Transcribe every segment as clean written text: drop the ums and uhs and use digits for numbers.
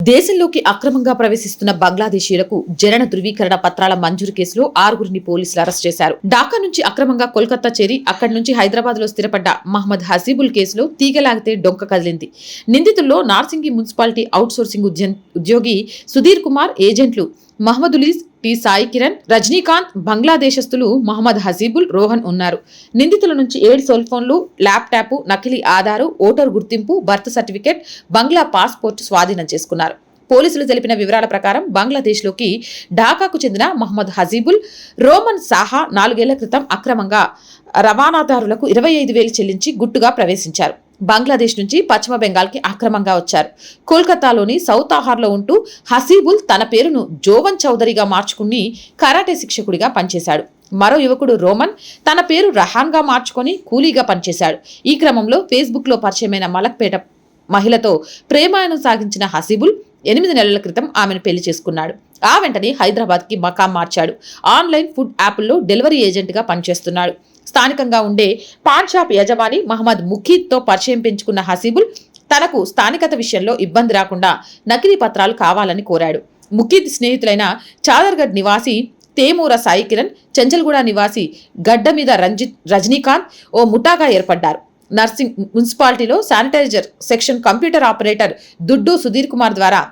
దేశంలోకి అక్రమంగా ప్రవేశిస్తున్న బంగ్లాదేశీయులకు జనన ధృవీకరణ పత్రాల మంజూరు కేసులో 6గురిని పోలీసులు అరెస్ట్ చేశారు. ఢాకా నుంచి అక్రమంగా కోల్కతా చేరి అక్కడి నుంచి హైదరాబాద్ లో స్థిరపడ్డ మహమ్మద్ హసీబుల్ కేసులో తీగలాగితే డొంక కదిలింది. నిందితుల్లో నార్సింగి మున్సిపాలిటీ అవుట్ సోర్సింగ్ ఉద్యోగి సుధీర్ కుమార్, ఏజెంట్లు మహమ్మదులీజ్, టి సాయి కిరణ్, రజనీకాంత్, బంగ్లాదేశస్తులు మహమ్మద్ హసీబుల్, రోహన్ ఉన్నారు. నిందితుల నుంచి 7 సెల్ ఫోన్లు, ల్యాప్టాప్, నకిలీ ఆధారు, ఓటర్ గుర్తింపు, బర్త్ సర్టిఫికెట్, బంగ్లా పాస్పోర్ట్ స్వాధీనం చేసుకున్నారు. పోలీసులు తెలిపిన వివరాల ప్రకారం బంగ్లాదేశ్లోకి ఢాకాకు చెందిన మహమ్మద్ హసీబుల్, రోమన్ సాహా 4 ఏళ్ల క్రితం అక్రమంగా రవాణాదారులకు 25,000 చెల్లించి గుట్టుగా ప్రవేశించారు. బంగ్లాదేశ్ నుంచి పశ్చిమ బెంగాల్కి అక్రమంగా వచ్చారు. కోల్కతాలోని సౌత్ ఆహార్లో ఉంటూ హసీబుల్ తన పేరును జోవన్ చౌదరిగా మార్చుకుని కరాటే శిక్షకుడిగా పనిచేశాడు. మరో యువకుడు రోమన్ తన పేరు రహాన్గా మార్చుకొని కూలీగా పనిచేశాడు. ఈ క్రమంలో ఫేస్బుక్లో పరిచయమైన మలక్పేట మహిళతో ప్రేమాయణం సాగించిన హసీబుల్ 8 నెలల క్రితం ఆమెను పెళ్లి చేసుకున్నాడు. ఆ వెంటనే హైదరాబాద్కి మకాం మార్చాడు. ఆన్లైన్ ఫుడ్ యాప్ల్లో డెలివరీ ఏజెంట్గా పనిచేస్తున్నాడు. స్థానికంగా ఉండే పాన్ షాప్ యజమాని మహమ్మద్ ముఖీద్తో పరిచయం పెంచుకున్న హసీబుల్ తనకు స్థానికత విషయంలో ఇబ్బంది రాకుండా నకిలీ పత్రాలు కావాలని కోరాడు. ముఖీద్ స్నేహితులైన చాదర్గఢ్ నివాసి తేమూర సాయి కిరణ్, చెంచల్గూడ నివాసి గడ్డ మీద రజనీకాంత్ ఓ ముఠాగా ఏర్పడ్డారు. నర్సింగ్ మున్సిపాలిటీలో శానిటైజర్ సెక్షన్ కంప్యూటర్ ఆపరేటర్ దుడ్డు సుధీర్ కుమార్ ద్వారా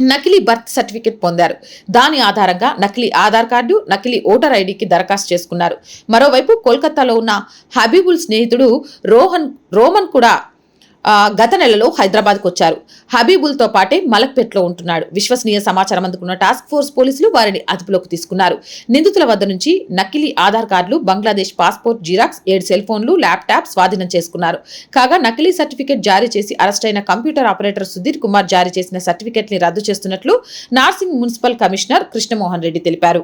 నకిలీ బర్త్ సర్టిఫికెట్ పొందారు. దాని ఆధారంగా నకిలీ ఆధార్ కార్డు, నకిలీ ఓటర్ ఐడికి దరఖాస్తు చేసుకున్నారు. మరోవైపు కోల్కతాలో ఉన్న హబీబుల్ స్నేహితుడు రోమన్ కూడా గత నెలలో హైదరాబాద్కు వచ్చారు. హబీబుల్తో పాటే మలక్పేట్లో ఉంటున్నాడు. విశ్వసనీయ సమాచారం అందుకున్న టాస్క్ ఫోర్స్ పోలీసులు వారిని అదుపులోకి తీసుకున్నారు. నిందితుల వద్ద నుంచి నకిలీ ఆధార్ కార్డులు, బంగ్లాదేశ్ పాస్పోర్ట్ జిరాక్స్, 7 సెల్ ఫోన్లు, ల్యాప్టాప్ స్వాధీనం చేసుకున్నారు. కాగా నకిలీ సర్టిఫికెట్ జారీ చేసి అరెస్టైన కంప్యూటర్ ఆపరేటర్ సుధీర్ కుమార్ జారీ చేసిన సర్టిఫికెట్ ని రద్దు చేస్తున్నట్లు నార్సింగ్ మున్సిపల్ కమిషనర్ కృష్ణమోహన్ రెడ్డి తెలిపారు.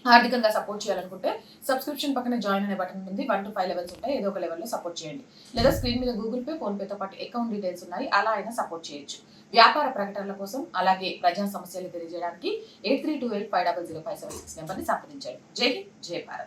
ఆర్థికంగా సపోర్ట్ చేయాలనుకుంటే సబ్స్క్రిప్షన్ పక్కన జాయిన్ అనే బటన్ ఉంది. 1 to 5 లెవెల్స్ ఉంటాయి. ఏదో ఒక లెవెల్లో సపోర్ట్ చేయండి. లేదా స్క్రీన్ మీద గూగుల్ పే, ఫోన్ పేతో పాటు అకౌంట్ డీటెయిల్స్ ఉన్నాయి. అలా అయినా సపోర్ట్ చేయొచ్చు. వ్యాపార ప్రకటనల కోసం అలాగే ప్రజా సమస్యలు తెలియజేయడానికి 8328500576 నెంబర్ని సంప్రదించండి. జై హింద్, జై భారత్.